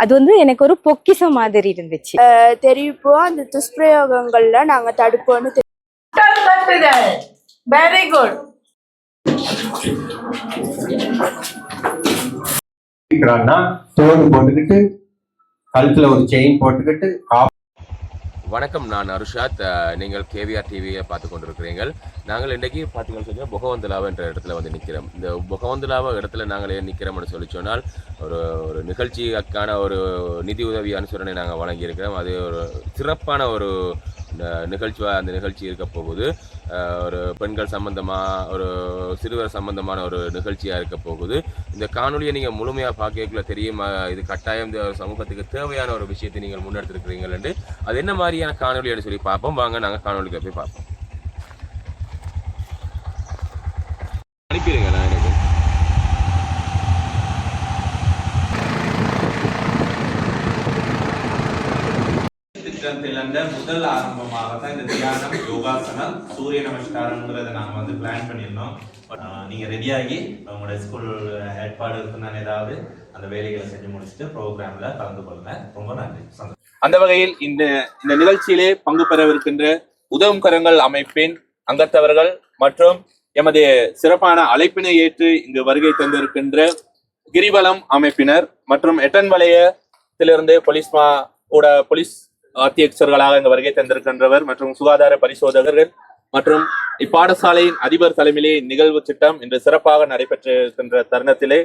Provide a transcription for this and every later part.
அது வந்து எனக்கு ஒரு பொக்கிஷம் மாதிரி இருந்துச்சு. தெரிவிப்போம் அந்த துஷ்பிரயோகங்கள்ல நாங்க தடுப்போம்னு. Very good. தோடு போட்டுக்கிட்டு கழுத்துல ஒரு செயின் போட்டுக்கிட்டு. வணக்கம், நான் அருஷாத். நீங்கள் கேவிஆர் டிவியை பார்த்து கொண்டிருக்கிறீர்கள். நாங்கள் இன்றைக்கு பார்த்தீங்கன்னு சொன்னால் பொகவந்தலாவா என்ற இடத்துல வந்து நிற்கிறோம். இந்த பொகவந்தலாவா இடத்துல நாங்கள் ஏன் நிற்கிறோம்னு சொல்லி சொன்னால் ஒரு நிகழ்ச்சிக்கான ஒரு நிதி உதவி அனுசரணை நாங்கள் வழங்கியிருக்கிறோம். அது ஒரு சிறப்பான ஒரு நிகழ்ச்சியாக அந்த நிகழ்ச்சி இருக்க போகுது. ஒரு பெண்கள் சம்பந்தமாக ஒரு சிறுவர் சம்பந்தமான ஒரு நிகழ்ச்சியாக இருக்க போகுது. இந்த காணொலியை நீங்கள் முழுமையாக பார்க்கக்குள்ள தெரியும், இது கட்டாயம் இந்த சமூகத்துக்கு தேவையான ஒரு விஷயத்தை நீங்கள் முன்னெடுத்திருக்கிறீங்கள் என்று. அது என்ன மாதிரியான காணொலின்னு சொல்லி பார்ப்போம். வாங்க நாங்கள் காணொலிக்கு போய் பார்ப்போம். அனுப்பிடுங்க நான் எனக்கு முதல் ஆரம்பமாக தான் இந்த தியானம், யோகாசனம், சூரிய நமஸ்காரங்கிறத நாங்கள் வந்து பிளான் பண்ணியிருந்தோம். நீங்கள் ரெடியாகி உங்களோட ஸ்கூல் ஏற்பாடு இருக்குன்னு ஏதாவது அந்த வேலைகளை செஞ்சு முடிச்சுட்டு ப்ரோக்ராமில் கலந்து கொள்ளுங்க. ரொம்ப நன்றி. அந்த வகையில் இந்த நிகழ்ச்சியிலே பங்கு பெறவிருக்கின்ற உதவும் கரங்கள் அமைப்பின் அங்கத்தவர்கள் மற்றும் எமது சிறப்பான அழைப்பினை ஏற்று இங்கு வருகை தந்திருக்கின்ற கிரிவலம் அமைப்பினர் மற்றும் எட்டன் வலயத்திலிருந்து போலீஸ் அத்தியட்சர்களாக இங்கு வருகை தந்திருக்கின்றவர் மற்றும் சுகாதார பரிசோதகர்கள் மற்றும் இப்பாடசாலையின் அதிபர் தலைமையிலே நிகழ்வு திட்டம் இன்று சிறப்பாக நடைபெற்றிருக்கின்ற தருணத்திலே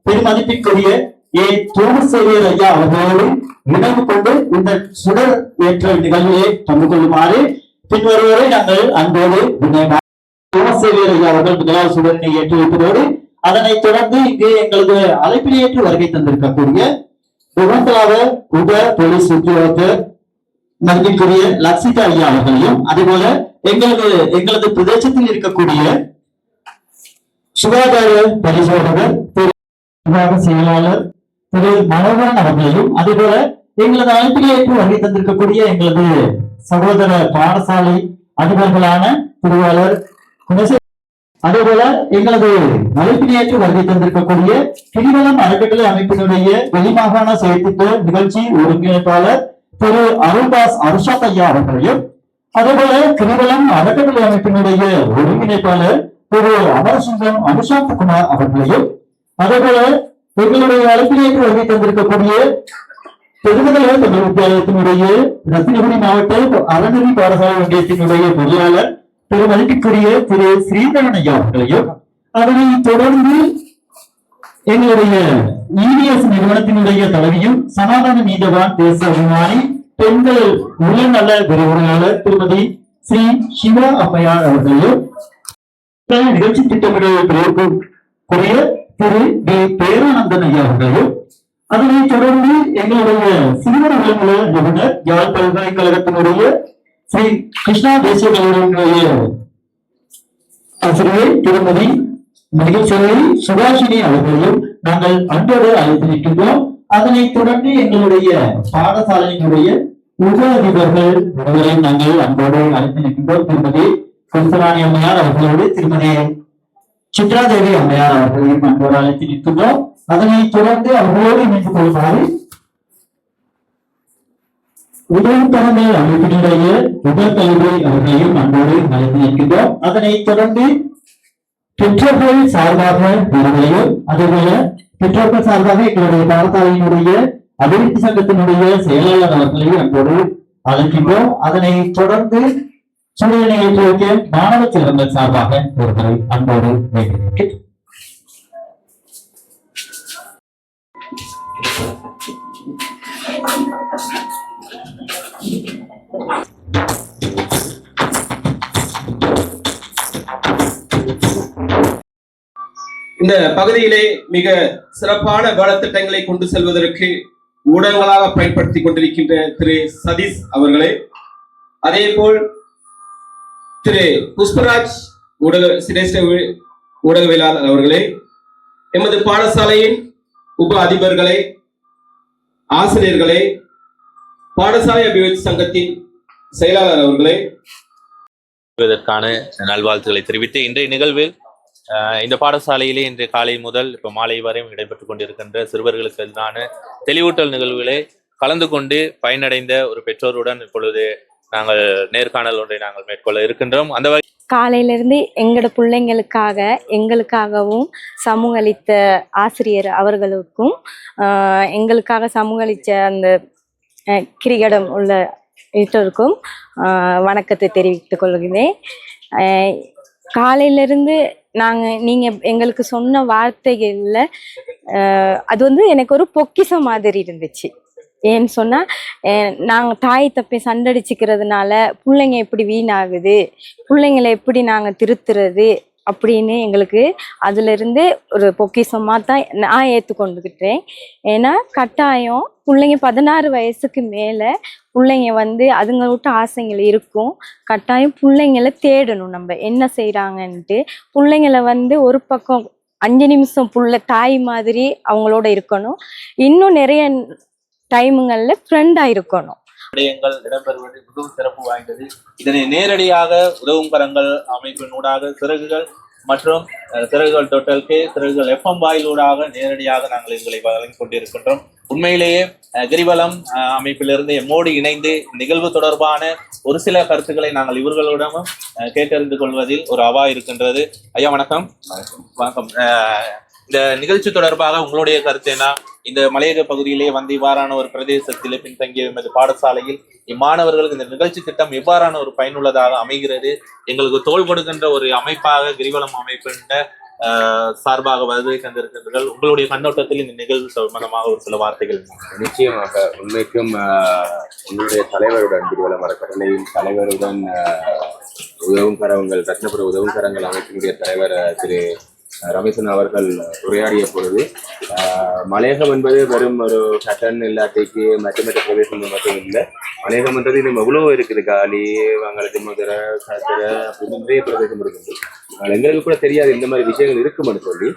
பெருமதிப்பிற்குரிய தோமசேவியர் ஐயா அவர்களோடு நினைவு கொண்டு இந்த சுடர் ஏற்ற நிகழ்விலே பங்கு கொள்ளுமாறு பின்வருவரை நாங்கள் அன்போடு தோமசேவியர் ஐயா அவர்கள் முதலாவது சுடரினை ஏற்றி வைப்பதோடு அதனைத் தொடர்ந்து இங்கு எங்களது அழைப்பினை ஏற்று வருகை தந்திருக்கக்கூடிய பொகவந்தலாவ உப போலீஸ் உத்தியோகத்தர் மதிப்பிற்குரிய லக்ஷிதா ஐயா அவர்களையும் அதேபோல எங்களது பிரதேசத்தில் இருக்கக்கூடிய சுகாதார பரிசோதகர் செயலாளர் திரு மனோகரன் அவர்களையும் அதேபோல எங்களது அழைப்பினை ஏற்று வருகை தந்திருக்கக்கூடிய எங்களது சகோதர பாடசாலை அதிபர்களான திருவாளர் அதேபோல எங்களது அழைப்பினை ஏற்று வருகை தந்திருக்கக்கூடிய கிரிவலம் அறக்கட்டளை அமைப்பினுடைய வெளிமாகாண செயற்திட்ட நிகழ்ச்சி ஒருங்கிணைப்பாளர் திரு அருள்தாஸ் அருஷாத் ஐயா அவர்களையும் அதேபோல கிரிவலம் அறக்கட்டளை அமைப்பினுடைய ஒருங்கிணைப்பாளர் திரு அமரசுந்தரம் அனுஷாந்த் குமார் அவர்களையும் அதேபோல எங்களுடைய அழைப்பினேற்று வருகை தந்திருக்கக்கூடிய பெருமதலைவர் தமிழ் வித்தியாலயத்தினுடைய ரத்தினகுடி மாவட்ட அறநெறி பாடசாலை ஒன்றியத்தினுடைய பொறியாளர் திரு மதிப்பிற்குரிய திரு ஸ்ரீதரன் ஐயா அவர்களையும் அதனை தொடர்ந்து எங்களுடைய இடிஎஸ் நிறுவனத்தினுடைய தலைவியும் சனாதன நீதவான் தேச அபிமானி பெண்கள் உலநல விரிவுரையாளர் திருமதி ஸ்ரீ சிவா அம்மையார் அவர்களையும் நிகழ்ச்சி திட்டமிடக்கூடிய திரு டி பேரானந்தன் ஐயா அவர்களையும் அதனைத் தொடர்ந்து எங்களுடைய சிறுவர் நல நிபுணர் யாழ் பல்கலைக்கழகத்தினுடைய ஸ்ரீ கிருஷ்ணா தேசிய கல்லூரியினுடைய ஆசிரியர் திருமதி மகிழ்ச்சி சுபாஷினி அவர்களையும் நாங்கள் அன்போடு அழைத்து நிற்கின்றோம். அதனைத் தொடர்ந்து எங்களுடைய பாடசாலையினுடைய உப அதிபர்கள் இருவரையும் நாங்கள் அன்போடு அழைத்து நிற்கின்றோம். திருமதி குருசராணி அம்மையார் அவர்களோடு திருமதி சித்ராதேவி அம்மையார் அவர்களையும் அன்போடு அழைத்து நிற்கின்றோம். அதனைத் தொடர்ந்து அவர்களோடு இணைந்து கொள்ளுமாறு உதவித்தனங்கள் அமைப்பினுடைய உடற்கல்வி அவர்களையும் அன்போடு அழைத்து நிற்கின்றோம். அதனைத் தொடர்ந்து பெற்றோர்கள் சார்பாக அவர்களையும், அதேபோல பெற்றோர்கள் சார்பாக எங்களுடைய பாடசாலையினுடைய அபிவிருத்தி சங்கத்தினுடைய செயலாளர் அவர்களையும் அன்போடு அழைக்கின்றோம். அதனை தொடர்ந்து சூழலை ஏற்றி வைக்க மாணவ செல்வங்கள் சார்பாக ஒருவரை அன்போடு வேண்டுகிறேன். இந்த பகுதியிலே மிக சிறப்பான பாடத்திட்டங்களை கொண்டு செல்வதற்கு ஊடகங்களாக பயன்படுத்திக் கொண்டிருக்கின்ற திரு சதீஷ் அவர்களே, அதே போல் திரு புஷ்பராஜ் சிரேஷ்ட ஊடகவியலாளர் அவர்களே, எமது பாடசாலையின் உப அதிபர்களே, ஆசிரியர்களே, பாடசாலை அபிவிருத்தி சங்கத்தின் செயலாளர் அவர்களே, இதற்கான நல்வாழ்த்துக்களை தெரிவித்து இன்றைய நிகழ்வில் இந்த பாடசாலையிலே இன்று காலை முதல் இப்போ மாலை வரையும் இடம்பெற்றுக் கொண்டிருக்கின்ற சிறுவர்களுக்கு எதிரான தெளிவூட்டல் நிகழ்வுகளை கலந்து கொண்டு பயனடைந்த ஒரு பெற்றோருடன் இப்பொழுது நாங்கள் நேர்காணல் ஒன்றை நாங்கள் மேற்கொள்ள இருக்கின்றோம். அந்த வகை காலையிலிருந்து எங்களோட பிள்ளைங்களுக்காக எங்களுக்காகவும் சமூக அளித்த ஆசிரியர் அவர்களுக்கும் எங்களுக்காக சமூக அளித்த அந்த கிரிகடம் உள்ள வீட்டருக்கும் வணக்கத்தை தெரிவித்துக் கொள்கிறேன். காலையிலிருந்து நீங்கள் எங்களுக்கு சொன்ன வார்த்தைகளில் அது வந்து எனக்கு ஒரு பொக்கிஷம் மாதிரி இருந்துச்சு. ஏன்னு சொன்னால், நாங்கள் தாய் தப்பை சண்டடிச்சுக்கிறதுனால பிள்ளைங்க எப்படி வீணாகுது, பிள்ளைங்களை எப்படி நாங்கள் திருத்துறது அப்படின்னு எங்களுக்கு அதிலிருந்து ஒரு பொக்கிஷமாக தான் நான் ஏற்றுக்கொண்டுக்கிட்டேன். ஏன்னா கட்டாயம் பிள்ளைங்க 16 வயசுக்கு மேலே பிள்ளைங்க வந்து அதுங்க விட்டு ஆசைகள் இருக்கும். கட்டாயம் பிள்ளைங்களை தேடணும், நம்ம என்ன செய்கிறாங்கன்ட்டு. பிள்ளைங்களை வந்து ஒரு பக்கம் 5 நிமிஷம் தாய் மாதிரி அவங்களோட இருக்கணும். இன்னும் நிறைய டைமுங்களில் ஃப்ரெண்டாக இருக்கணும். விடயங்கள் இடம்பெறுவது மிகவும் சிறப்பு வாய்ந்தது. இதனை நேரடியாக உதவும் கரங்கள் அமைப்பினூடாக சிறகுகள் மற்றும் சிறகுகள் தொட்டல்கே சிறகுகள் FM வாயிலூடாக நேரடியாக நாங்கள் எங்களை வழங்கிக் கொண்டிருக்கின்றோம். உண்மையிலேயே கிரிவலம் அமைப்பிலிருந்து எம்மோடு இணைந்து நிகழ்வு தொடர்பான ஒரு சில கருத்துக்களை நாங்கள் இவர்களிடமும் கேட்டறிந்து கொள்வதில் ஒரு அவா இருக்கின்றது. ஐயா வணக்கம். வணக்கம். இந்த நிகழ்ச்சி தொடர்பாக உங்களுடைய கருத்து என்ன? இந்த மலையக பகுதியிலே வந்து இவ்வாறான ஒரு பிரதேசத்திலே பின்தங்கிய எமது பாடசாலையில் இம்மாணவர்களுக்கு இந்த நிகழ்ச்சி திட்டம் எவ்வாறான ஒரு பயனுள்ளதாக அமைகிறது? எங்களுக்கு தோள் கொடுக்கின்ற ஒரு அமைப்பாக கிரிவலம் அமைப்பின் சார்பாக வருகை தந்திருக்கின்றீர்கள். உங்களுடைய கண்ணோட்டத்தில் இந்த நிகழ்வு சம்பந்தமாக ஒரு சில வார்த்தைகள். நிச்சயமாக உண்மைக்கும் உங்களுடைய தலைவருடன் கிரிவலம் அறக்கட்டளையின் தலைவருடன் உதவும் கரங்கள் ரத்னபுர உதவும் கரங்கள் அமைப்பினுடைய தலைவர் திரு ரமேசன் அவர்கள் உரையாடிய பொழுது மலையகம் என்பது வெறும் ஒரு கட்டன் இல்லாட்டிக்கு மற்ற பிரதேசங்கள் மட்டும் இல்லை. மலையகம் என்றது இன்னும் எவ்வளவோ இருக்குது. காலி, வங்களத்து மதுரை, கத்திர அப்படின்னு நிறைய பிரதேசம் இருக்குது. எங்களுக்கு கூட தெரியாது இந்த மாதிரி விஷயங்கள் இருக்குமென்னு சொல்லி.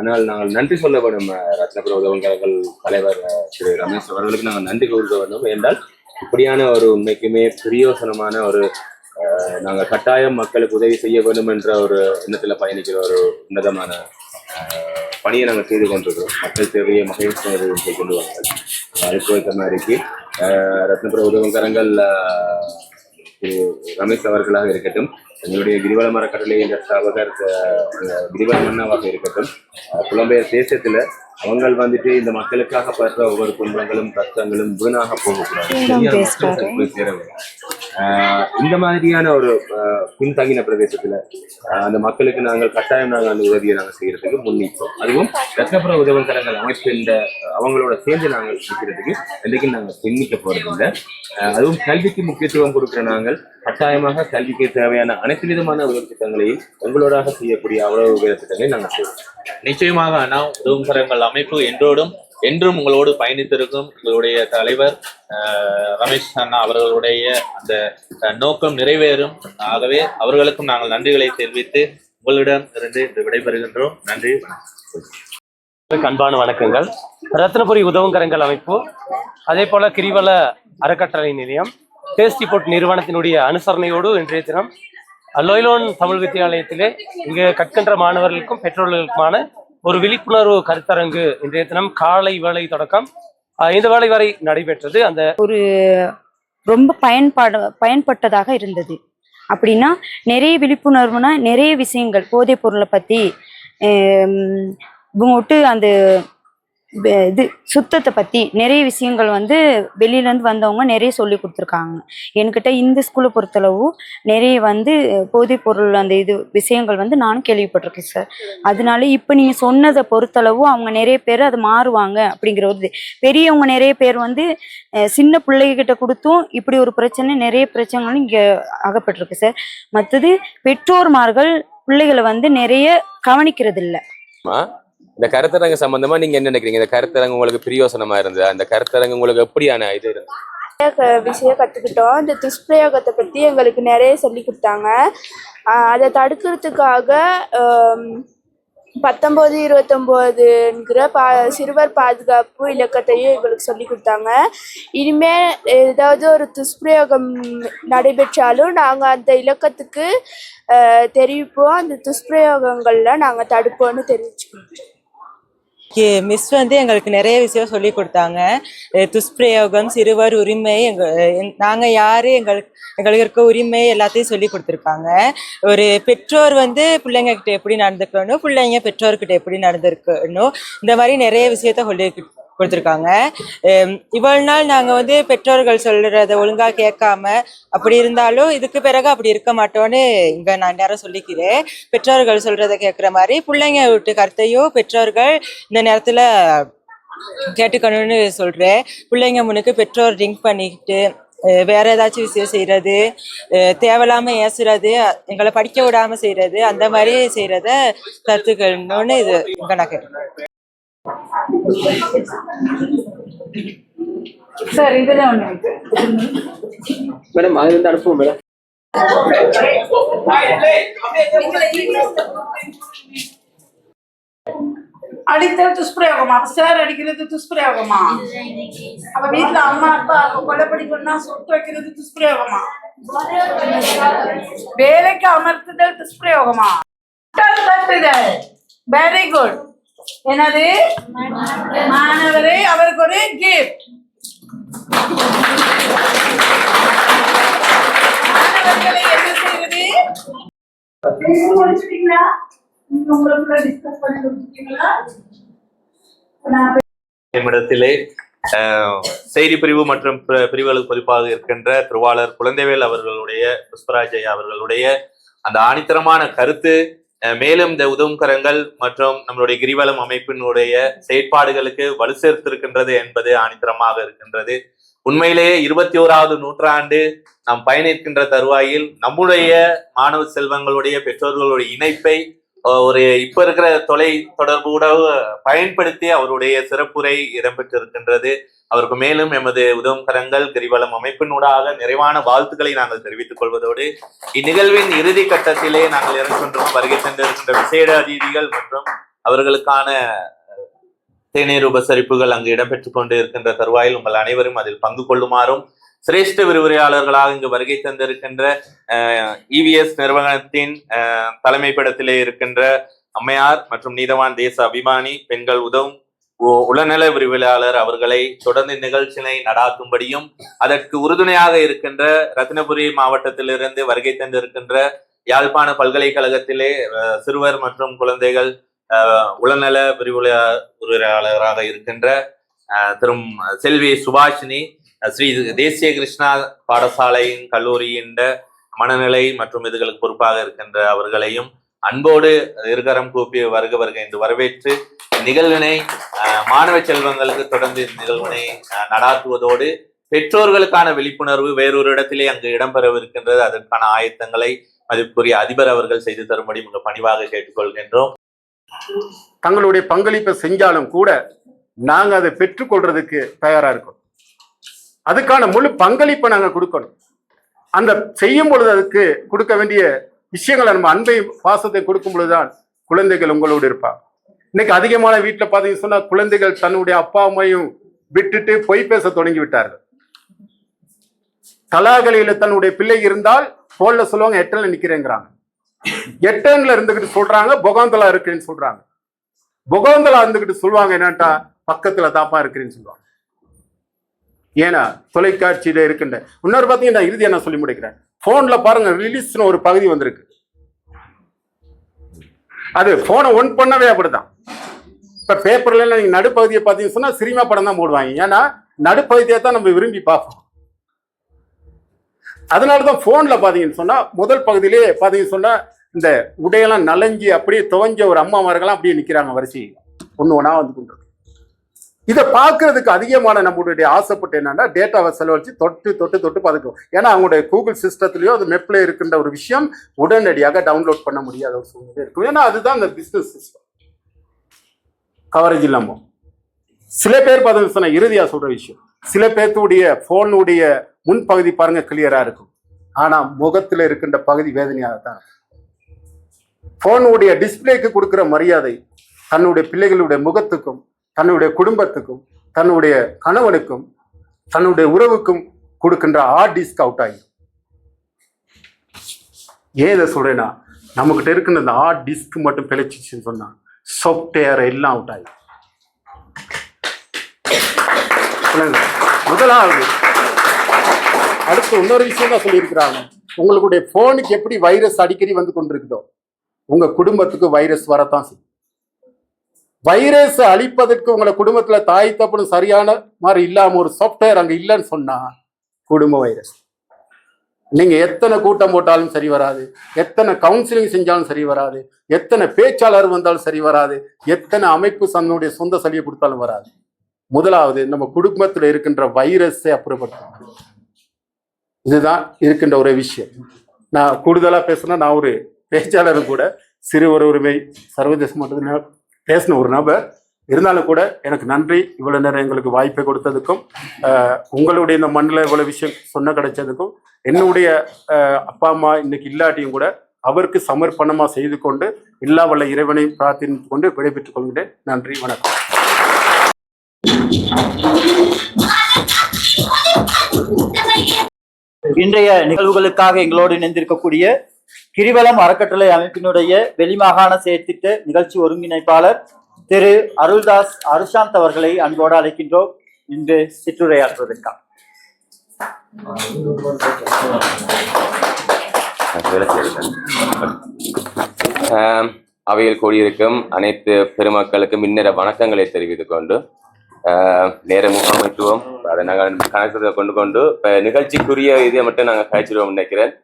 ஆனால் நாங்கள் நன்றி சொல்ல வேண்டும் ரத்னபுர உதவங்கரங்கள் தலைவர் திரு ரமேஷ் அவர்களுக்கு நாங்கள் நன்றி கூற வேண்டும். என்றால் இப்படியான ஒரு உண்மைக்குமே பிரயோசனமான ஒரு நாங்கள் கட்டாயம் மக்களுக்கு உதவி செய்ய வேண்டும் என்ற ஒரு எண்ணத்தில் பயணிக்கிற ஒரு உன்னதமான பணியை நாங்கள் செய்து கொண்டிருக்கிறோம். மக்கள் தேவையை மகிழ்ச்சி கொண்டு வாங்க. அதுக்கு வைத்த மாதிரிக்கு ரத்னபுர உதவங்கரங்கள் ரமேஷ் அவர்களாக இருக்கட்டும், எங்களுடைய கிரிவலம் அறக்கட்டளை என்ற ஸ்தாபகர் கிரிவலம் அண்ணாவாக இருக்கட்டும், புலம்பெயர் தேசத்துல அவங்க வந்துட்டு இந்த மக்களுக்காக படுற ஒவ்வொரு துன்பங்களும் கஷ்டங்களும் வீணாக போகக்கூடாது, சேர வேண்டும். இந்த மாதிரியான ஒரு பின்தங்கின பிரதேசத்துல அந்த மக்களுக்கு நாங்கள் கட்டாயம் நாங்கள் அந்த உதவியை நாங்கள் செய்யறதுக்கு முன்னிப்போம். அதுவும் ரத்னபுர உதவங்கரங்கள் அமைப்பு இந்த அவங்களோட சேர்ந்து நாங்கள் செய்யறதுக்கு என்றைக்கும் நாங்கள் பின்னிக்க போறதில்லை. அதுவும் கல்விக்கு முக்கியத்துவம் கொடுக்கிற நாங்கள் கட்டாயமாக கல்விக்கு தேவையான அனைத்து விதமான உதவி திட்டங்களையும் எங்களோடாக செய்யக்கூடிய அவ்வளவு உதவி திட்டங்களை நாங்கள் செய்வோம். நிச்சயமாக அண்ணா உதவும் கரங்கள் அமைப்பு என்றும் உங்களோடு பயணித்திருக்கும். உங்களுடைய தலைவர் ரமேஷ் அண்ணா அவர்களுடைய அந்த நோக்கம் நிறைவேறும். ஆகவே அவர்களுக்கும் நாங்கள் நன்றிகளை தெரிவித்து உங்களிடம் இருந்து விடைபெறுகின்றோம். நன்றி, அன்பான வணக்கங்கள். ரத்னபுரி உதவுங்கரங்கள் அமைப்பு, அதே போல கிரிவல அறக்கட்டளை நிலையம், டேஸ்டி ஃபுட் நிறுவனத்தினுடைய அனுசரணையோடு இன்றைய தினம் லோய்லோன் தமிழ் வித்தியாலயத்திலே இங்கு கற்கின்ற மாணவர்களுக்கும் பெற்றோர்களுக்குமான ஒரு விழிப்புணர்வு கருத்தரங்கு இன்றைய தினம் காலை வேளை தொடக்கம் இந்த வேலை வரை நடைபெற்றது. அந்த ரொம்ப பயன்பட்டதாக இருந்தது. அப்படின்னா நிறைய விழிப்புணர்வுனா நிறைய விஷயங்கள் போதைப் பொருளை பற்றி இவங்கட்டு அந்த இது சுத்தத்தை பற்றி நிறைய விஷயங்கள் வந்து வெளியிலேருந்து வந்தவங்க நிறைய சொல்லி கொடுத்துருக்காங்க. என்கிட்ட இந்த ஸ்கூலை பொறுத்தளவு நிறைய வந்து போதைப் பொருள் அந்த இது விஷயங்கள் வந்து நானும் கேள்விப்பட்டிருக்கேன் சார். அதனால இப்போ நீங்கள் சொன்னதை பொறுத்தளவு அவங்க நிறைய பேர் அது மாறுவாங்க அப்படிங்கிற ஒரு பெரியவங்க நிறைய பேர் வந்து சின்ன பிள்ளைகிட்ட கொடுத்தும் இப்படி ஒரு பிரச்சனை நிறைய பிரச்சனைகளும் இங்கே அகப்பட்டிருக்கு சார். மற்றது பெற்றோர்மார்கள் பிள்ளைகளை வந்து நிறைய கவனிக்கிறது இல்லை. இந்த கருத்தரங்கு சம்பந்தமா நீங்க என்ன நினைக்கிறீங்க? இந்த கருத்தரங்கு உங்களுக்கு பிரியோசனமா இருந்தது? அந்த கருத்தரங்கு உங்களுக்கு எப்படியான இது இருந்தது? விஷயம் கற்றுக்கிட்டோம். இந்த துஷ்பிரயோகத்தை பற்றி எங்களுக்கு நிறைய சொல்லி கொடுத்தாங்க. அதை தடுக்கிறதுக்காக 1929ங்கிற சிறுவர் பாதுகாப்பு இலக்கத்தையும் எங்களுக்கு சொல்லி கொடுத்தாங்க. இனிமேல் ஏதாவது ஒரு துஷ்பிரயோகம் நடைபெற்றாலும் நாங்கள் அந்த இலக்கத்துக்கு தெரிவிப்போம். அந்த துஷ்பிரயோகங்களில் நாங்கள் தடுப்போம்னு தெரிவிச்சுக்கோம். மிஸ் வந்து எங்களுக்கு நிறைய விஷயம் சொல்லி கொடுத்தாங்க. துஷ்பிரயோகம், சிறுவர் உரிமை, நாங்கள் யார், எங்களுக்கு இருக்க உரிமை எல்லாத்தையும் சொல்லி கொடுத்துருக்காங்க. ஒரு பெற்றோர் வந்து பிள்ளைங்க கிட்ட எப்படி நடந்துக்கணும், பிள்ளைங்க பெற்றோர்கிட்ட எப்படி நடந்துருக்கணும், இந்த மாதிரி நிறைய விஷயத்த சொல்லி கொடுத்துருக்காங்க. இவ்வளவு நாள் நாங்கள் வந்து பெற்றோர்கள் சொல்றத ஒழுங்கா கேட்காம அப்படி இருந்தாலும் இதுக்கு பிறகு அப்படி இருக்க மாட்டோன்னு இங்க நான் நேரம் சொல்லிக்கிறேன். பெற்றோர்கள் சொல்றத கேட்குற மாதிரி பிள்ளைங்க விட்டு கருத்தையும் பெற்றோர்கள் இந்த நேரத்துல கேட்டுக்கணும்னு சொல்றேன். பிள்ளைங்க முன்னுக்கு பெற்றோர் ட்ரிங்க் பண்ணிக்கிட்டு வேற ஏதாச்சும் விஷயம் செய்யறது, தேவையில்லாம ஏசுறது, எங்களை படிக்க விடாம செய்யறது, அந்த மாதிரி செய்யறத கருத்துக்கணும்னு இது இங்க நான் கேட்டேன். சார் இதுல ஒண்ணு மேடம் அது வந்து அனுப்புவோம் மேடம். அடித்தது துஷ்பிரயோகமா? சார் அடிக்கிறது துஷ்பிரயோகமா? அப்ப வீட்டுல அம்மா அப்பா கொலை படிக்கணும்னா சுட்டு வைக்கிறது துஷ்பிரயோகமா? வேலைக்கு அமர்த்துதல் துஷ்பிரயோகமா? Very good. என்னது? மாணவரே அவருக்கு ஒரு கிஃப்ட். மாணவர்களை என்ன செய்வது? முடிச்சிட்டீங்களா? உங்களுக்குள்ள டிஸ்கஸ் பண்ணி முடிச்சிட்டீங்களா? என்னிடத்திலே செய்தி பிரிவு மற்றும் பிரிவுகளுக்கு பொறுப்பாக இருக்கின்ற திருவாளர் குழந்தைவேல் அவர்களுடைய, புஷ்பராஜ் ஐயா அவர்களுடைய அந்த ஆணித்தரமான கருத்து மேலும் இந்த உதவும் கரங்கள் மற்றும் நம்மளுடைய கிரிவலம் அமைப்பினுடைய செயற்பாடுகளுக்கு வலு சேர்த்திருக்கின்றது என்பது ஆணித்தரமாக இருக்கின்றது. உண்மையிலேயே 21வது நூற்றாண்டு நாம் பயணிக்கின்ற தருவாயில் நம்முடைய மாணவ செல்வங்களுடைய பெற்றோர்களுடைய இணைப்பை ஒரு இப்ப இருக்கிற தொலை தொடர்பு கூட பயன்படுத்தி அவருடைய சிறப்புரை இடம்பெற்றிருக்கின்றது. அவருக்கு மேலும் எமது உதவும் கரங்கள் கிரிவலம் அமைப்பினூடாக நிறைவான வாழ்த்துக்களை நாங்கள் தெரிவித்துக் கொள்வதோடு இந்நிகழ்வின் இறுதி கட்டத்திலே நாங்கள் இறங்கின்றோம். வருகை தந்திருக்கின்ற விசேட அதிதிகள் மற்றும் அவர்களுக்கான தேநீர் உபசரிப்புகள் அங்கு இடம்பெற்றுக் கொண்டு இருக்கின்ற தருவாயில் உங்கள் அனைவரும் அதில் பங்கு கொள்ளுமாறும், சிரேஷ்ட விரிவுரையாளர்களாக இங்கு வருகை தந்திருக்கின்ற EVS நிறுவனத்தின் தலைமைப்பிடத்திலே இருக்கின்ற அம்மையார் மற்றும் நீதவான் தேச அபிமானி பெண்கள் உதவும் உளநல விரிவுரையாளர் அவர்களை தொடர்ந்து நிகழ்ச்சியை நடாத்தும்படியும், அதற்கு உறுதுணையாக இருக்கின்ற ரத்தினபுரி மாவட்டத்திலிருந்து வருகை தந்திருக்கின்ற யாழ்ப்பாண பல்கலைக்கழகத்திலே சிறுவர் மற்றும் குழந்தைகள் உளநல விரிவுரையாளராக இருக்கின்ற திரு செல்வி சுபாஷினி, ஸ்ரீ தேசிய கிருஷ்ணா பாடசாலையின் கல்லூரியின் மனநிலை மற்றும் இதுகளுக்கு பொறுப்பாக இருக்கின்ற அவர்களையும் அன்போடு இருகரம் கூப்பி வருக என்று வரவேற்று நிகழ்வினை மாணவ செல்வங்களுக்கு தொடர்ந்து நிகழ்வினை நடாத்துவதோடு பெற்றோர்களுக்கான விழிப்புணர்வு வேறொரு இடத்திலே அங்கு இடம்பெறவிருக்கின்றது. அதற்கான ஆயத்தங்களை மதிப்புக்குரிய அதிபர் அவர்கள் செய்து தரும்படி மிக பணிவாக கேட்டுக்கொள்கின்றோம். தங்களுடைய பங்களிப்பை செஞ்சாலும் கூட நாங்க அதை பெற்றுக்கொள்றதுக்கு தயாரா இருக்கோம். அதுக்கான முழு பங்களிப்பை நாங்க கொடுக்கணும். அந்த செய்யும் பொழுது அதுக்கு கொடுக்க வேண்டிய விஷயங்களை நம்ம அன்பையும் பாசத்தை கொடுக்கும் பொழுதுதான் குழந்தைகள் உங்களோடு இருப்பாங்க. இன்னைக்கு அதிகமான வீட்டில் பார்த்தீங்கன்னு சொன்னா குழந்தைகள் தன்னுடைய அப்பா அம்மையும் விட்டுட்டு பொய் பேச தொடங்கி விட்டார்கள். தலாகலியில தன்னுடைய பிள்ளை இருந்தால் தோல்ல சொல்லுவாங்க எட்டன்ல நிக்கிறேங்கிறாங்க. எட்டன்ல இருந்துகிட்டு சொல்றாங்க பொகாந்தலா இருக்குன்னு சொல்றாங்க. பொகாந்தலா இருந்துகிட்டு சொல்லுவாங்க என்னட்டா பக்கத்துல தாப்பா இருக்கிறேன்னு சொல்லுவாங்க. ஏன்னா தொலைக்காட்சியில இருக்கின்ற இன்னொரு பார்த்தீங்கன்னா இறுதியா நான் சொல்லி முடிக்கிறேன். போன்ல பாருங்க ரிலீஸ்னு ஒரு பகுதி வந்திருக்கு. அது போனை ஒன் பண்ணவே அப்படிதான். இப்ப பேப்பர்ல நீங்க நடுப்பகுதியை பார்த்தீங்கன்னு சொன்னா சினிமா படம் தான் போடுவாங்க. ஏன்னா நடுப்பகுதியை தான் நம்ம விரும்பி பார்ப்போம். அதனாலதான் போன்ல பாத்தீங்கன்னு சொன்னா முதல் பகுதியிலே பாத்தீங்கன்னு சொன்னா இந்த உடையெல்லாம் நலஞ்சி அப்படியே துவஞ்ச ஒரு அம்மாமார்கள்லாம் அப்படியே நிக்கிறாங்க வரிசை ஒண்ணு ஒண்ணா வந்து கொண்டு. இதை பார்க்கறதுக்கு அதிகமான நம்மளுடைய ஆசைப்பட்டு என்னன்னா டேட்டாவை செலவழிச்சு தொட்டு பார்த்துக்கணும். ஏன்னா அவங்களுடைய கூகுள் சிஸ்டத்துலயோ அது மெப்ல இருக்கின்ற ஒரு விஷயம் உடனடியாக டவுன்லோட் பண்ண முடியாத ஒரு சூழ்நிலை இருக்கும். ஏன்னா அதுதான் அந்த பிசினஸ் சிஸ்டம் கவரேஜ் இல்லாம. சில பேர் பார்த்தீங்கன்னு சொன்னா இறுதியா சொல்ற விஷயம், சில பேர்த்துடைய போனுடைய முன்பகுதி பாருங்க கிளியரா இருக்கும், ஆனா முகத்துல இருக்கின்ற பகுதி வேதனையாக தான். போனுடைய டிஸ்பிளேக்கு கொடுக்கிற மரியாதை தன்னுடைய பிள்ளைகளுடைய முகத்துக்கும் தன்னுடைய குடும்பத்துக்கும் தன்னுடைய கணவனுக்கும் தன்னுடைய உறவுக்கும் கொடுக்கின்ற ஹார்ட் டிஸ்க் அவுட் ஆகிடும். ஏன் இதை சொல்றேன்னா நம்மகிட்ட இருக்கின்ற இந்த ஹார்ட் டிஸ்க் மட்டும் பிழைச்சிச்சுன்னு சொன்னா சாஃப்ட்வேர் எல்லாம் அவுட் ஆகிடும். முதலாவது அடுத்து இன்னொரு விஷயம் தான் சொல்லியிருக்கிறாங்க, உங்களுடைய போனுக்கு எப்படி வைரஸ் அடிக்கடி வந்து கொண்டிருக்குதோ உங்க குடும்பத்துக்கு வைரஸ் வரத்தான் செய்யும். வைரஸ் அழிப்பதற்கு உங்களை குடும்பத்துல தாய் தப்புன்னு சரியான மாதிரி இல்லாம ஒரு சாஃப்ட்வேர் அங்க இல்லைன்னு சொன்னா குடும்ப வைரஸ். நீங்க எத்தனை கூட்டம் போட்டாலும் சரி வராது, எத்தனை கவுன்சிலிங் செஞ்சாலும் சரி வராது, எத்தனை பேச்சாளர் வந்தாலும் சரி வராது, எத்தனை அமைப்பு தன்னுடைய சொந்த சளியை கொடுத்தாலும் வராது. முதலாவது நம்ம குடும்பத்துல இருக்கின்ற வைரஸை அப்புறப்படுத்தணும். இதுதான் இருக்கின்ற ஒரு விஷயம். நான் கூடுதலா பேசுனா நான் ஒரு பேச்சாளரும் கூட, சிறுவர் உரிமை சர்வதேச மட்டத்தில் பேசின ஒரு நபர் இருந்தாலும் கூட எனக்கு நன்றி. இவ்வளவு நேரம் எங்களுக்கு வாய்ப்பை கொடுத்ததுக்கும் உங்களுடைய இந்த மண்ணில் இவ்வளவு விஷயம் சொன்ன கிடைச்சதுக்கும் என்னுடைய அப்பா அம்மா இன்னைக்கு இல்லாட்டியும் கூட அவருக்கு சமர்ப்பணமா செய்து கொண்டு எல்லா வல்ல இறைவனையும் பிரார்த்தித்து கொண்டு விடைபெற்றுக் கொள்கிறேன். நன்றி, வணக்கம். இன்றைய நிகழ்வுகளுக்காக எங்களோடு இணைந்திருக்கக்கூடிய கிரிவலம் அறக்கட்டளை அமைப்பினுடைய வெளிமாகாண செயற்திட்ட நிகழ்ச்சி ஒருங்கிணைப்பாளர் திரு அருள்தாஸ் அருஷாந்த் அவர்களை அன்போடு அழைக்கின்றோம் இன்று சிற்றுரையாற்றுவதற்காக. அவையில் கூடியிருக்கும் அனைத்து பெருமக்களுக்கும் முன்னிற வணக்கங்களை தெரிவித்துக் கொண்டு நேர முகாமைத்துவம் அதை நாங்கள் கணக்கு கொண்டு இப்போ நிகழ்ச்சிக்குரிய இதை மட்டும் நாங்கள் கழிச்சிடுவோம் நினைக்கிறேன்.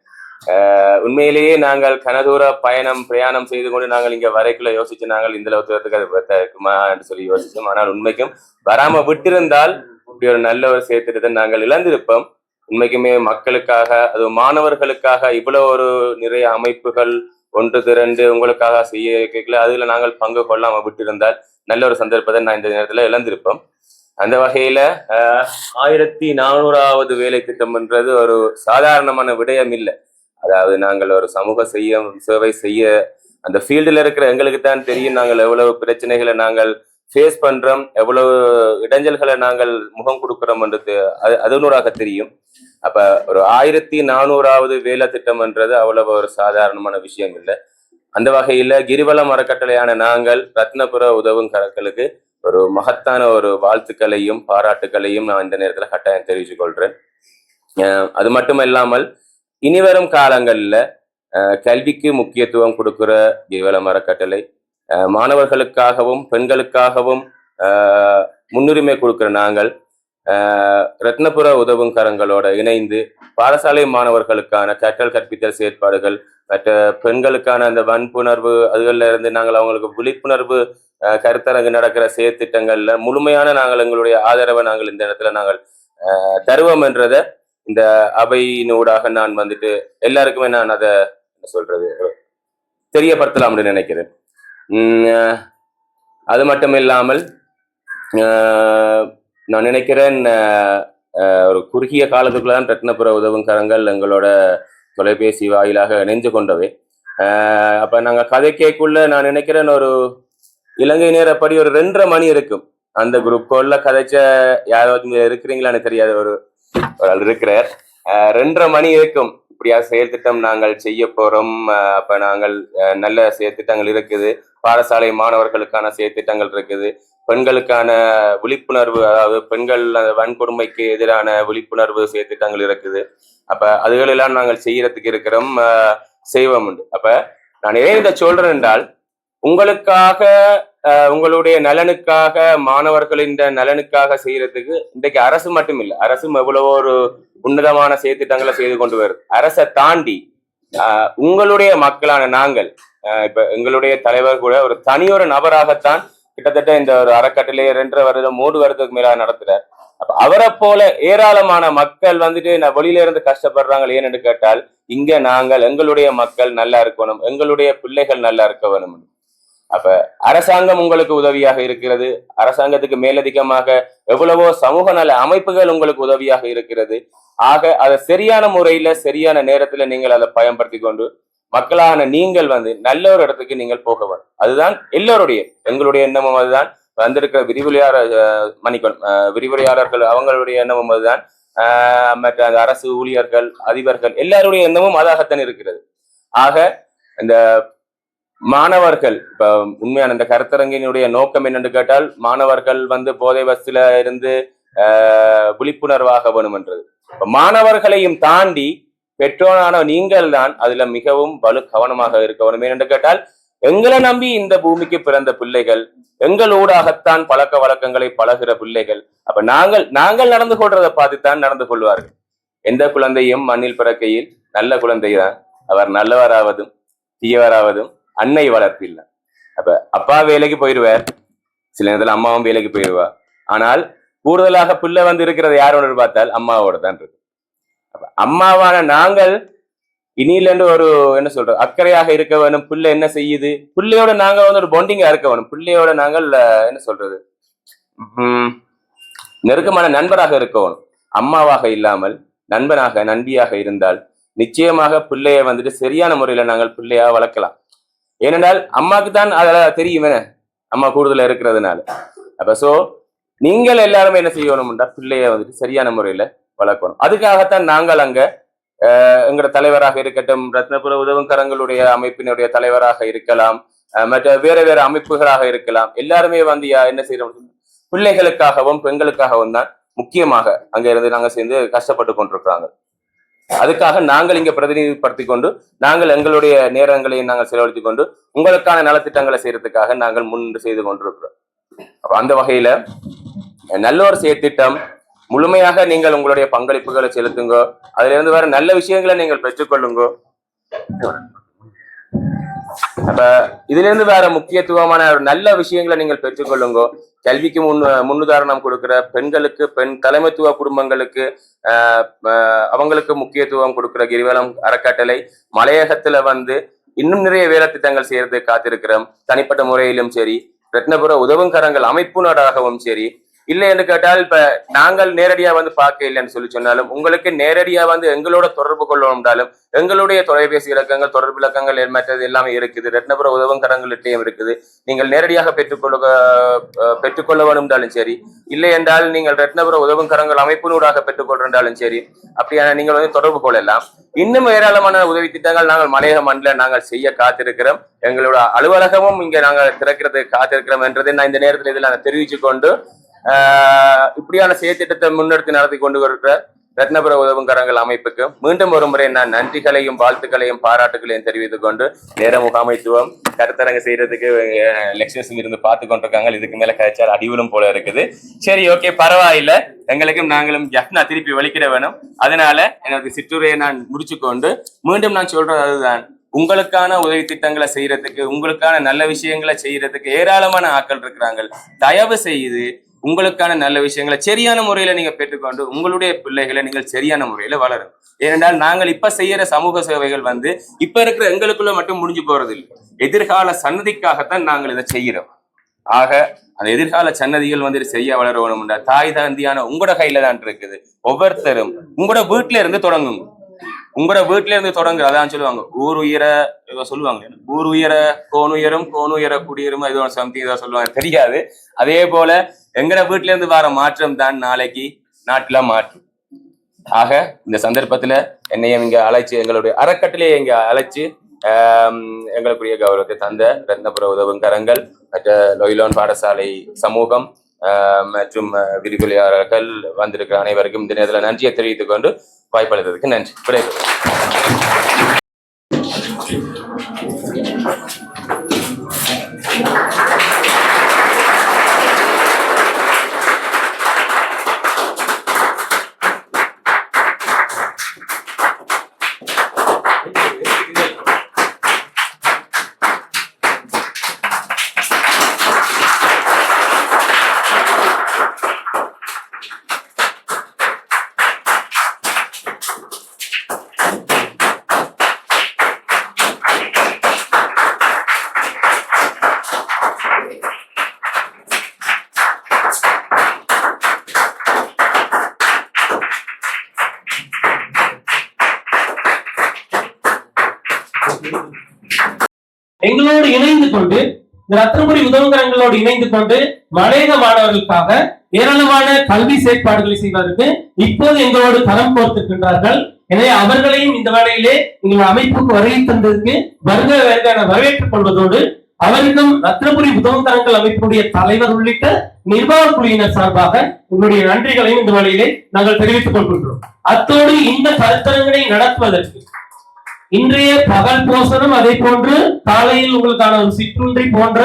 உண்மையிலேயே நாங்கள் கனதூர பிரயாணம் செய்து கொண்டு நாங்கள் இங்க வரைக்குள்ள யோசிச்சு நாங்கள் இந்த ஒருத்தருக்கு அது இருக்குமா என்று சொல்லி யோசிச்சோம். ஆனால் உண்மைக்கும் வராம விட்டிருந்தால் இப்படி ஒரு நல்ல ஒரு சேர்த்திட்டத்தை நாங்கள் இழந்திருப்போம். உண்மைக்குமே மக்களுக்காக அது மாணவர்களுக்காக இவ்வளவு ஒரு நிறைய அமைப்புகள் ஒன்று திரண்டு உங்களுக்காக செய்ய அதுல நாங்கள் பங்கு கொள்ளாம விட்டிருந்தால் நல்ல ஒரு சந்தர்ப்பத்தை நான் இந்த நேரத்துல இழந்திருப்போம். அந்த வகையில 1400வது வேலை திட்டம் என்றது ஒரு சாதாரணமான விடயம் இல்லை. அதாவது நாங்கள் ஒரு சமூக சேவை செய்ய அந்த ஃபீல்டில் இருக்கிற எங்களுக்கு தான் தெரியும் நாங்கள் எவ்வளவு பிரச்சனைகளை நாங்கள் ஃபேஸ் பண்றோம், எவ்வளவு இடைஞ்சல்களை நாங்கள் முகம் கொடுக்கிறோம் என்றது அதனூடாக தெரியும். அப்ப ஒரு 1400வது வேலை திட்டம் என்றது அவ்வளவு ஒரு சாதாரணமான விஷயம் இல்லை. அந்த வகையில கிரிவலம் அறக்கட்டளையான நாங்கள் ரத்னபுர உதவும் கரங்களுக்கு ஒரு மகத்தான ஒரு வாழ்த்துக்களையும் பாராட்டுக்களையும் நான் இந்த நேரத்துல கட்டாயம் தெரிவித்துக் கொள்றேன். அது மட்டும் இல்லாமல் இனிவரும் காலங்கள்ல கல்விக்கு முக்கியத்துவம் கொடுக்கிற கிரிவலம் அறக்கட்டளை மாணவர்களுக்காகவும் பெண்களுக்காகவும் முன்னுரிமை கொடுக்கிற நாங்கள் ரத்னபுர உதவும் கரங்களோட இணைந்து பாடசாலை மாணவர்களுக்கான கற்றல் கற்பித்தல் செயற்பாடுகள் மற்ற பெண்களுக்கான அந்த வன்புணர்வு அதுகள்ல இருந்து நாங்கள் அவங்களுக்கு விழிப்புணர்வு கருத்தரங்கு நடக்கிற செயற்திட்டங்கள்ல முழுமையான நாங்கள் எங்களுடைய ஆதரவை நாங்கள் இந்த இடத்துல நாங்கள் தருவோம் என்றதை இந்த அவையினூடாக நான் வந்துட்டு எல்லாருக்குமே நான் அதை என்ன சொல்றது தெரியப்படுத்தலாம்னு நினைக்கிறேன். அது மட்டும் இல்லாமல் நான் நினைக்கிறேன் ஒரு குறுகிய காலத்துக்குள்ளான் ரத்னபுர உதவும் கரங்கள் எங்களோட தொலைபேசி வாயிலாக இணைந்து கொண்டவை. அப்ப நாங்க கதைக்குள்ள நான் நினைக்கிறேன் ஒரு இலங்கை நேரப்படி ஒரு 2:30 மணி இருக்கும். அந்த குரூப் கோல்ல கதைச்ச யாராவது இருக்கிறீங்களான்னு தெரியாத ஒரு ஆள் இருக்கிறார். 2:30 மணி இருக்கும். இப்படியா செயற்திட்டம் நாங்கள் செய்ய போறோம். அப்ப நாங்கள் நல்ல செயற்திட்டங்கள் இருக்குது, பாடசாலை மாணவர்களுக்கான செயற்திட்டங்கள் இருக்குது, பெண்களுக்கான விழிப்புணர்வு, அதாவது பெண்கள் வன்கொடுமைக்கு எதிரான விழிப்புணர்வு செயற்திட்டங்கள் இருக்குது. அப்ப அதுகளெல்லாம் நாங்கள் செய்யறதுக்கு இருக்கிறோம், செய்வோம் உண்டு. அப்ப நான் ஏன் இதை சொல்றேன் என்றால், உங்களுக்காக உங்களுடைய நலனுக்காக, மாணவர்களின் நலனுக்காக செய்யறதுக்கு இன்றைக்கு அரசு மட்டும் இல்லை, அரசும் எவ்வளவோ ஒரு உன்னதமான செயற்திட்டங்களை செய்து கொண்டு வருது. அரசை தாண்டி உங்களுடைய மக்களான நாங்கள், இப்ப எங்களுடைய தலைவர் கூட ஒரு தனியொரு நபராகத்தான் கிட்டத்தட்ட இந்த ஒரு அறக்கட்டளை 2.5 வருடம் 3 வருடத்துக்கு மேல நடத்துறார். அப்ப அவரை போல ஏராளமான மக்கள் வந்துட்டு வெளியில இருந்து கஷ்டப்படுறாங்க. ஏன்னு கேட்டால், இங்க நாங்கள் எங்களுடைய மக்கள் நல்லா இருக்கணும், எங்களுடைய பிள்ளைகள் நல்லா இருக்க வேணும். அப்ப அரசாங்கம் உங்களுக்கு உதவியாக இருக்கிறது, அரசாங்கத்துக்கு மேலதிகமாக எவ்வளவோ சமூக நல அமைப்புகள் உங்களுக்கு உதவியாக இருக்கிறது. ஆக அதை சரியான முறையில சரியான நேரத்துல நீங்கள் அதை பயன்படுத்தி கொண்டு மக்களான நீங்கள் நல்ல ஒரு இடத்துக்கு நீங்கள் போக வேண்டும். அதுதான் எல்லோருடைய எங்களுடைய எண்ணமும். அதுதான் வந்திருக்கிற விரிவுரையாளர்கள் அவங்களுடைய எண்ணமும் அதுதான். மற்ற அந்த அரசு ஊழியர்கள், அதிபர்கள் எல்லாருடைய எண்ணமும் அதாகத்தான் இருக்கிறது. ஆக இந்த மாணவர்கள், இப்ப உண்மையான இந்த கருத்தரங்கினுடைய நோக்கம் என்னென்று கேட்டால், மாணவர்கள் போதை வசதியில இருந்து விழிப்புணர்வாக வேணும் என்றது. மாணவர்களையும் தாண்டி பெற்றோரான நீங்கள் தான் அதுல மிகவும் கவனமாக இருக்க வேணும். ஏனென்று கேட்டால், எங்களை நம்பி இந்த பூமிக்கு பிறந்த பிள்ளைகள், எங்களூடாகத்தான் பழக்க வழக்கங்களை பழகிற பிள்ளைகள். அப்ப நாங்கள் நடந்து கொள்றதை பார்த்துத்தான் நடந்து கொள்வார்கள். எந்த குழந்தையும் மண்ணில் பிறக்கையில் நல்ல குழந்தைதான், அவர் நல்லவராவதும் தீயவராவதும் அன்னை வளர்ப்பில்ல. அப்ப அப்பா வேலைக்கு போயிடுவார், சில நேரத்துல அம்மாவும் வேலைக்கு போயிடுவா. ஆனால் கூடுதலாக பிள்ளை இருக்கிறது யாரோட பார்த்தால் அம்மாவோட தான் இருக்கு. அப்ப அம்மாவான நாங்கள் இனியிலேருந்து ஒரு என்ன சொல்றது அக்கறையாக இருக்க வேணும். பிள்ளை என்ன செய்யுது, பிள்ளையோட நாங்க ஒரு பாண்டிங்கா இருக்க வேணும். பிள்ளையோட நாங்கள் என்ன சொல்றது நெருக்கமான நண்பராக இருக்க வேணும். அம்மாவாக இல்லாமல் நண்பனாக நண்பியாக இருந்தால் நிச்சயமாக பிள்ளைய சரியான முறையில நாங்கள் பிள்ளையா வளர்க்கலாம். ஏனென்றால் அம்மாவுக்கு தான் அதெல்லாம் தெரியுமே, அம்மா கூடுதலா இருக்கிறதுனால. அப்ப சோ நீங்கள் எல்லாருமே என்ன செய்யணும்டா, பிள்ளைய சரியான முறையில வளர்க்கணும். அதுக்காகத்தான் நாங்கள் அங்க எங்களோட தலைவராக இருக்கட்டும், ரத்னபுர உதவும் கரங்களுடைய அமைப்பினுடைய தலைவராக இருக்கலாம், மற்ற வேற அமைப்புகளாக இருக்கலாம், எல்லாருமே என்ன செய்யறோம், பிள்ளைகளுக்காகவும் பெண்களுக்காகவும் தான் முக்கியமாக அங்க இருந்து நாங்க சேர்ந்து கஷ்டப்பட்டு கொண்டிருக்கிறாங்க. அதுக்காக நாங்கள் இங்க பிரதிநிதிப்படுத்திக் கொண்டு நாங்கள் எங்களுடைய நேரங்களையும் நாங்கள் செலவழித்துக் கொண்டு உங்களுக்கான நலத்திட்டங்களை செய்யறதுக்காக நாங்கள் முன்னின்று செய்து கொண்டிருக்கிறோம். அப்ப அந்த வகையில நல்ல ஒரு செயற்திட்டம் முழுமையாக நீங்கள் உங்களுடைய பங்களிப்புகளை செலுத்துங்க. அதுல இருந்து வேற நல்ல விஷயங்களை நீங்கள் பெற்றுக்கொள்ளுங்க. அப்ப இதுல இருந்து வேற முக்கியத்துவமான நல்ல விஷயங்களை நீங்கள் பெற்றுக்கொள்ளுங்க. கல்விக்கு முன்னுதாரணம் கொடுக்கிற பெண்களுக்கு, பெண் தலைமைத்துவ குடும்பங்களுக்கு அவங்களுக்கு முக்கியத்துவம் கொடுக்கிற கிரிவலம் அறக்கட்டளை மலையகத்துல இன்னும் நிறைய வேலை திட்டங்கள் செய்யறதுக்கு காத்திருக்கிறோம். தனிப்பட்ட முறையிலும் சரி, ரத்னபுர உதவும் கரங்கள் அமைப்புனராகவும் சரி. இல்லை என்று கேட்டால், இப்ப நாங்கள் நேரடியா பார்க்க இல்லைன்னு சொன்னாலும், உங்களுக்கு நேரடியா எங்களோட தொடர்பு கொள்ளணும்னாலும் எங்களுடைய தொலைபேசி இலக்கங்கள், தொடர்பு இலக்கங்கள் மற்றது எல்லாமே இருக்குது. ரத்னபுர உதவும் கரங்கள்கிட்டையும் இருக்குது. நீங்கள் நேரடியாக பெற்றுக்கொள்ள வேணும்னாலும் சரி, இல்லை என்றால் நீங்கள் ரத்னபுர உதவும் கரங்கள் அமைப்பினூடாக பெற்றுக்கொள்றாலும் சரி, அப்படியான நீங்கள் தொடர்பு கொள்ளலாம். இன்னும் ஏராளமான உதவி திட்டங்கள் நாங்கள் மலையக மண்ணில் நாங்கள் செய்ய காத்திருக்கிறோம். எங்களோட அலுவலகமும் இங்க நாங்கள் திறக்கிறதுக்கு காத்திருக்கிறோம் என்றதை நான் இந்த நேரத்தில் இதில் நான் தெரிவிச்சு கொண்டு, இப்படியான செயற்திட்டத்தை முன்னெடுத்து நடத்தி கொண்டு வருகிற ரத்னபுர உதவும் கரங்கள் அமைப்புக்கு மீண்டும் ஒரு முறை நான் நன்றிகளையும் வாழ்த்துக்களையும் பாராட்டுகளையும் தெரிவித்துக் கொண்டு, நேர முகாமைத்துவம் கருத்தரங்க செய்யறதுக்கு லெக்சர்ஸ் இருந்து பார்த்து கொண்டிருக்காங்க. இதுக்கு மேல கழிச்சால் அடிவிலும் போல இருக்குது. சரி, ஓகே, பரவாயில்ல. எங்களுக்கும் நாங்களும் ஜப்னா திருப்பி வலிக்கிட வேணும். அதனால எனது சிற்றுரையை நான் முடிச்சு கொண்டு மீண்டும் நான் சொல்றது அதுதான், உங்களுக்கான உதவி திட்டங்களை செய்யறதுக்கு, உங்களுக்கான நல்ல விஷயங்களை செய்யறதுக்கு ஏராளமான ஆட்கள் இருக்கிறாங்க. தயவு செய்து உங்களுக்கான நல்ல விஷயங்களை சரியான முறையில நீங்க பெற்றுக்கொண்டு உங்களுடைய பிள்ளைகளை நீங்கள் சரியான முறையில வளரும். ஏனென்றால் நாங்கள் இப்ப செய்யற சமூக சேவைகள் இப்ப இருக்கிற எங்களுக்குள்ள மட்டும் முடிஞ்சு போறது இல்லை. எதிர்கால சன்னதிக்காகத்தான் நாங்கள் இதை செய்யறோம். ஆக அந்த எதிர்கால சன்னதிகள் செய்ய வளரணும்டா தாய் தந்தியான உங்களோட கையில தான் இருக்குது. ஒவ்வொருத்தரும் உங்களோட வீட்டுல இருந்து தொடங்குங்க. உங்களோட வீட்டுல இருந்து தொடங்கு. அதான் சொல்லுவாங்க, ஊர் உயர ஏதோ சொல்லுவாங்க, ஊர் உயர கோனுயரும், கோனுயர குடியரும், ஏதோ சம்திங் ஏதோ சொல்லுவாங்க, தெரியாது. அதே போல எங்கட வீட்டுல இருந்து வர மாற்றம் தான் நாளைக்கு நாட்டுல மாற்றும். ஆக இந்த சந்தர்ப்பத்துல என்னையும் இங்க அழைச்சு, எங்களுடைய அறக்கட்டளையை இங்க அழைச்சு எங்களுக்குரிய கௌரவத்தை தந்த ரத்னபுர உதவும் கரங்கள், மற்ற லொயிலோன் பாடசாலை சமூகம் மற்றும் விரிவுரையாளர்கள் வந்திருக்கிற அனைவருக்கும் இந்த நேரத்தில் நன்றியை தெரிவித்துக் கொண்டு வாய்ப்பளித்ததுக்கு நன்றி. எங்களோடு இணைந்து கொண்டு இந்த ரத்னபுரி உதவுகரங்களோடு இணைந்து கொண்டு மலையக மாணவர்களுக்காக ஏராளமான கல்வி செயற்பாடுகளை செய்வதற்கு இப்போது எங்களோடு கரம் கோர்த்திருக்கின்றார்கள். எனவே அவர்களையும் இந்த வேளையிலே எங்கள் அமைப்புக்கு வருகை தந்ததற்கு வரவேற்றுக் கொள்வதோடு அவருக்கும் ரத்னபுரி உதவுகரங்கள் அமைப்புடைய தலைவர் உள்ளிட்ட நிர்வாக குழுவினர் சார்பாக உங்களுடைய நன்றிகளையும் இந்த வேளையிலே நாங்கள் தெரிவித்துக் கொள்கின்றோம். அத்தோடு இந்த கருத்தரங்களை நடத்துவதற்கு இன்றைய பகல் போசனம், அதே போன்று காலையில் உங்களுக்கான ஒரு சிற்றுண்டி போன்ற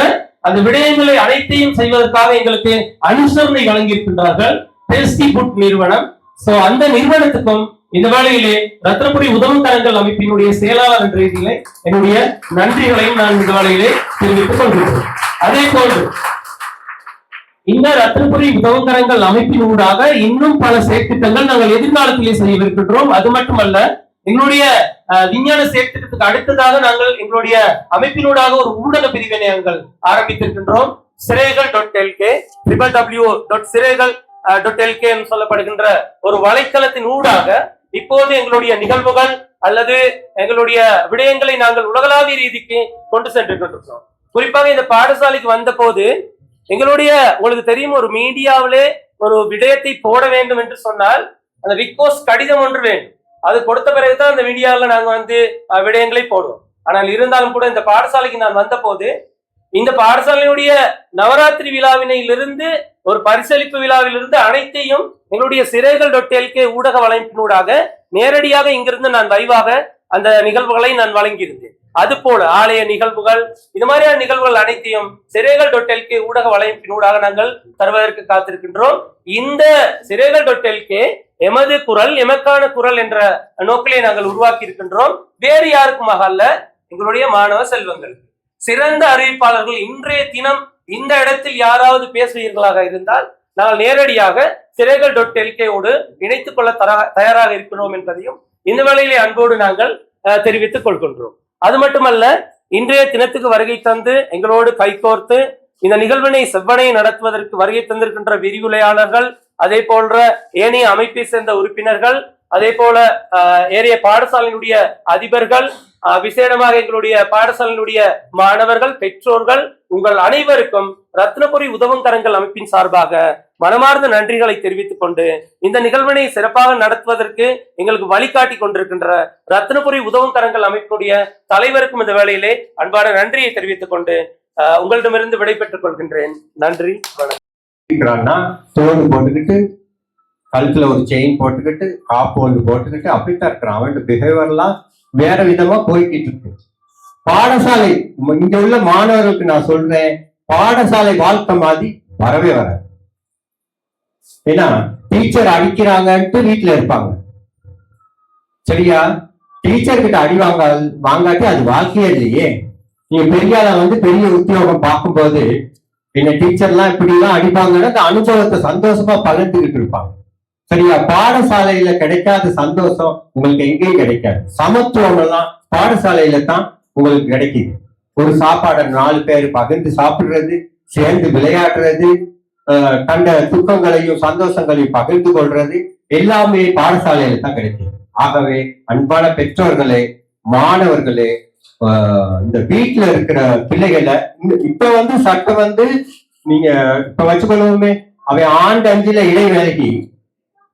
அந்த விடயங்களை அனைத்தையும் செய்வதற்காக எங்களுக்கு அனுசரணை வழங்கியிருக்கின்றார்கள் டேஸ்டி ஃபுட் நிறுவனம். சோ அந்த நிறுவனத்துக்கும் இந்த வேளையிலே ரத்னபுரி உதவுகரங்கள் அமைப்பினுடைய செயலாளர் என்ற ரீதியிலே என்னுடைய நன்றிகளையும் நான் இந்த வேளையிலே தெரிவித்துக் கொள்கிறேன். அதே போன்று இந்த ரத்னபுரி உதவுகரங்கள் அமைப்பின் ஊடாக இன்னும் பல செயற்திட்டங்கள் நாங்கள் எதிர்காலத்திலே செய்யவிருக்கின்றோம். அது மட்டுமல்ல, எங்களுடைய விஞ்ஞான செயற்திட்டத்துக்கு அடுத்ததாக நாங்கள் எங்களுடைய அமைப்பினூடாக ஒரு ஊடக பிரிவினை நாங்கள் ஆரம்பித்திருக்கின்றோம். siregal.lk www.siregal.lk சொல்லப்படுகின்ற ஒரு வலைத்தளத்தின் ஊடாக இப்போது எங்களுடைய நிகழ்வுகள் அல்லது எங்களுடைய விடயங்களை நாங்கள் உலகளாவிய ரீதிக்கு கொண்டு சென்றிருக்கின்றோம். குறிப்பாக இந்த பாடசாலைக்கு வந்த போது எங்களுடைய உங்களுக்கு தெரியும், ஒரு மீடியாவிலே ஒரு விடயத்தை போட வேண்டும் என்று சொன்னால் அந்த ரிக்வெஸ்ட் கடிதம் ஒன்று வேண்டும். அது கொடுத்த பிறகுதான் அந்த மீடியாவில் நாங்க விடயங்களை போடுவோம். ஆனால் இருந்தாலும் கூட இந்த பாடசாலைக்கு நான் வந்த போது இந்த பாடசாலையுடைய நவராத்திரி விழாவினிலிருந்து ஒரு பரிசளிப்பு விழாவிலிருந்து அனைத்தையும் எங்களுடைய siregal.lk ஊடக வலைப்பினூடாக நேரடியாக இங்கிருந்து நான் லைவாக அந்த நிகழ்வுகளை நான் வழங்கியிருந்தேன். அது போல ஆலய நிகழ்வுகள், இது மாதிரியான நிகழ்வுகள் அனைத்தையும் siregal.lk ஊடக வலைப்பினூடாக நாங்கள் தருவதற்கு காத்திருக்கின்றோம். இந்த siregal.lk எமது குரல், எமக்கான குரல் என்ற நோக்கிலே நாங்கள் உருவாக்கி இருக்கின்றோம். வேறு யாருக்குமாக அல்ல, எங்களுடைய மாணவ செல்வங்கள், சிறந்த அறிவிப்பாளர்கள். இன்றைய தினம் இந்த இடத்தில் யாராவது பேசுவீர்களாக இருந்தால் நாங்கள் நேரடியாக siregal.lk-ஓடு இணைத்துக் கொள்ள தயாராக இருக்கிறோம் என்பதையும் இந்த வேளையிலே அன்போடு நாங்கள் தெரிவித்துக் கொள்கின்றோம். அது மட்டுமல்ல, இன்றைய தினத்துக்கு வருகை தந்து எங்களோடு கைகோர்த்து இந்த நிகழ்வினை செவ்வனை நடத்துவதற்கு வருகை தந்திருக்கின்ற விரிவுரையாளர்கள், அதே போன்ற ஏனைய அமைப்பை சேர்ந்த உறுப்பினர்கள், அதே போல ஏனைய பாடசாலையினுடைய அதிபர்கள், விசேடமாக எங்களுடைய பாடசாலையினுடைய மாணவர்கள், பெற்றோர்கள், உங்கள் அனைவருக்கும் ரத்னபுரி உதவுகரங்கள் அமைப்பின் சார்பாக மனமார்ந்த நன்றிகளை தெரிவித்துக் கொண்டு இந்த நிகழ்வினை சிறப்பாக நடத்துவதற்கு எங்களுக்கு வழிகாட்டி கொண்டிருக்கின்ற ரத்னபுரி உதவுகரங்கள் அமைப்புடைய தலைவருக்கும் இந்த வேளையிலே அன்பான நன்றியை தெரிவித்துக் கொண்டு உங்களிடமிருந்து விடை பெற்றுக் கொள்கின்றேன். நன்றி, வணக்கம். தோடு போட்டுக்கிட்டு கழுத்துல ஒரு செயின் போட்டுக்கிட்டு காப்பு ஒன்று போட்டுக்கிட்டு அப்படித்தான் இருக்கிறான். அவன் பிஹேவியர்லாம் வேற விதமா போய்கிட்டு இருக்கு. பாடசாலை இங்க உள்ள மாணவர்களுக்கு நான் சொல்றேன், பாடசாலை வாழ்க்கை மாதிரி வரவே வராது. ஏன்னா டீச்சர் அடிக்கிறாங்கன்ட்டு வீட்டுல இருப்பாங்க, சரியா? டீச்சர் கிட்ட அடி வாங்காட்டி அது வாழ்க்கையே இல்லையே. நீங்க பெரியாள பெரிய உத்தியோகம் பார்க்கும்போது என்ன டீச்சர்லாம் இப்படி எல்லாம் அடிப்பாங்கன்னா அந்த அனுபவத்தை சந்தோஷமா பகிர்ந்துகிட்டு இருப்பாங்க, சரியா? பாடசாலையில கிடைக்காத சந்தோஷம் உங்களுக்கு எங்கேயும் கிடைக்காது. சமத்துவம் எல்லாம் பாடசாலையில தான் உங்களுக்கு கிடைக்குது. ஒரு சாப்பாடை 4 பேர் பகிர்ந்து சாப்பிடுறது, சேர்ந்து விளையாடுறது, கண்ட துக்கங்களையும் சந்தோஷங்களையும் பகிர்ந்து கொள்றது எல்லாமே பாடசாலையில தான் கிடைக்குது. ஆகவே அன்பான பெற்றோர்களே, மாணவர்களே, இந்த வீட்டுல இருக்கிற பிள்ளைகளை இப்ப சட்டம் நீங்க இப்ப வச்சுக்கொள்ளுமே, அவன் ஆண்டு 5ல இடைவேளைக்கு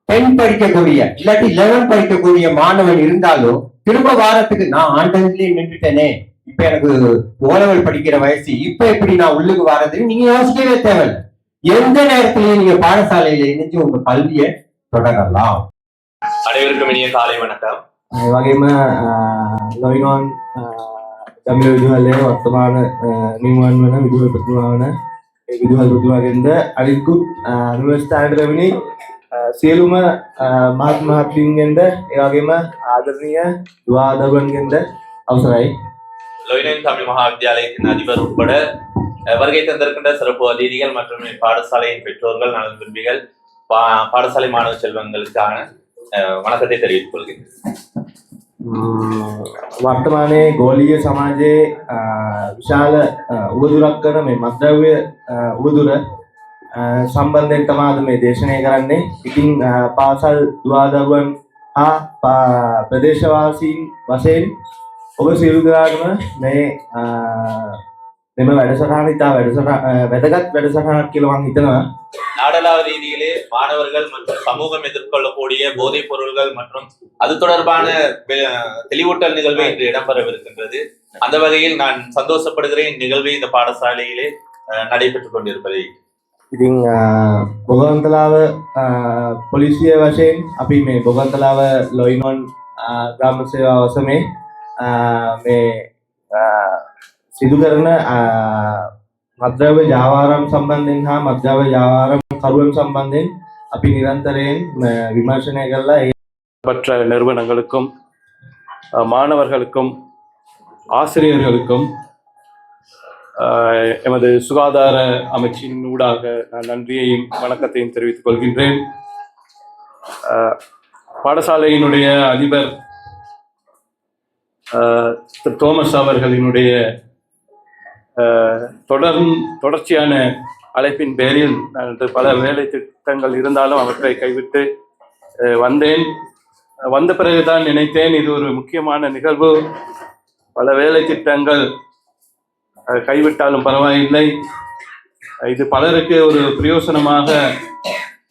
10 படிக்கக்கூடிய இல்லாட்டி 11 படிக்கக்கூடிய மாணவன் இருந்தாலும் திரும்ப வாரத்துக்கு நான் ஆண்டதுலயே நின்றுட்டேனே, இப்ப எனக்கு ஓலவல் படிக்கிற வயசு, இப்ப எப்படி நான் உள்ளுக்கு வர்றதுன்னு நீங்க யோசிக்கவே தேவையில்லை. எந்த நேரத்திலயும் நீங்க பாடசாலையில இணைஞ்சு உங்க கல்வியை தொடரலாம். අනවරකම නිය කාලය වනකම් වගේම ලොයිනොන් ගම්ල විදුහලේ වර්තමාන නිර්මාණ වන විදුහල් ප්‍රතිමාවන විදුහල් ප්‍රතිමාගෙන්ද අනිකුත් යුනිවර්සිටි රැවනි සියලුම මහත් මහත්මින්ගෙන්ද ඒ වගේම ආදරණීය දුවා දරුවන්ගෙන්ද අවසරයි. லொய்னன் தமிழ் மகாவித்யாலயத்தின் அதிபர் உட்பட வருகை தந்திருக்கின்ற சிறப்பு அதிதிகள் மற்றும் பாடசாலையின் பெற்றோர்கள், நலன் விரும்பிகள், பாடசாலை மாணவ செல்வங்களுக்கான වනකතේ தெரிவித்துக் கொள்கிறேன். වර්තමානයේ ගෝලීය සමාජයේ විශාල උවදුරක් කරන මේ මත්ද්‍රව්‍ය උවදුර සම්බන්ධයෙන් තමයි අද මේ දේශනය කරන්නේ. ඉතින් පාසල් දුවා දරුවන් හා ප්‍රදේශවාසීන් වශයෙන් ඔබ සියලු දෙනාටම මේ මෙම වැඩසටහන ඉතා වැදගත් වැඩසටහනක් කියලා මම හිතනවා. நாடளாவ ரீதியிலே மாணவர்கள் மற்றும் சமூகம் எதிர்கொள்ளக்கூடிய போதைப் பொருள்கள் மற்றும் அது தொடர்பான தெளிவூட்டல் நிகழ்வு இன்று இடம்பெறவிருக்கின்றது. அந்த வகையில் நான் சந்தோஷப்படுகிறேன் நிகழ்வு இந்த பாடசாலையிலே நடைபெற்றுக் கொண்டிருப்பதை. ඉතින් බොගන්තලාව පොලිසිය වශයෙන් අපි මේ බොගන්තලාව ලොයිනොන් ග්‍රාම සේවා වසමේ මේ සිදු කරන මද්‍රව්‍ය ජාවාරම් සම්බන්ධයෙන් හා මද්‍රව්‍ය ජාවාරම් කරුවන් සම්බන්ධයෙන් අපි නිරන්තරයෙන් විමර්ශනය කරලා மற்ற நிறுவனங்களுக்கும் மாணவர்களுக்கும் ஆசிரியர்களுக்கும் எமது சுகாதார அமைச்சின் ஊடாக நான் நன்றியையும் வணக்கத்தையும் தெரிவித்துக் கொள்கின்றேன். பாடசாலையினுடைய அதிபர் திரு தோமஸ் அவர்களினுடைய தொடர்ச்சியான அழைப்பின் பேரில் பல வேலை திட்டங்கள் இருந்தாலும் அவற்றை கைவிட்டு வந்தேன். வந்த பிறகுதான் நினைத்தேன் இது ஒரு முக்கியமான நிகழ்வு, பல வேலை திட்டங்கள் கைவிட்டாலும் பரவாயில்லை, இது பலருக்கு ஒரு பிரயோசனமாக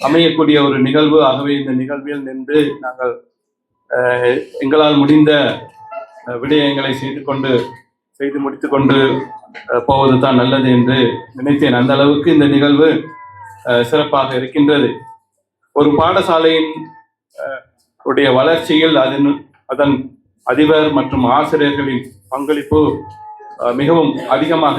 அமையக்கூடிய ஒரு நிகழ்வு. ஆகவே இந்த நிகழ்வில் நின்று நாங்கள் எங்களால் முடிந்த விடயங்களை செய்து முடித்து கொண்டு போவது தான் நல்லது என்று நினைத்தேன். அந்த அளவுக்கு இந்த நிகழ்வு சிறப்பாக இருக்கின்றது. ஒரு பாடசாலையின் உடைய வளர்ச்சியில் அதன் அதிபர் மற்றும் ஆசிரியர்களின் பங்களிப்பு மிகவும் அதிகமாக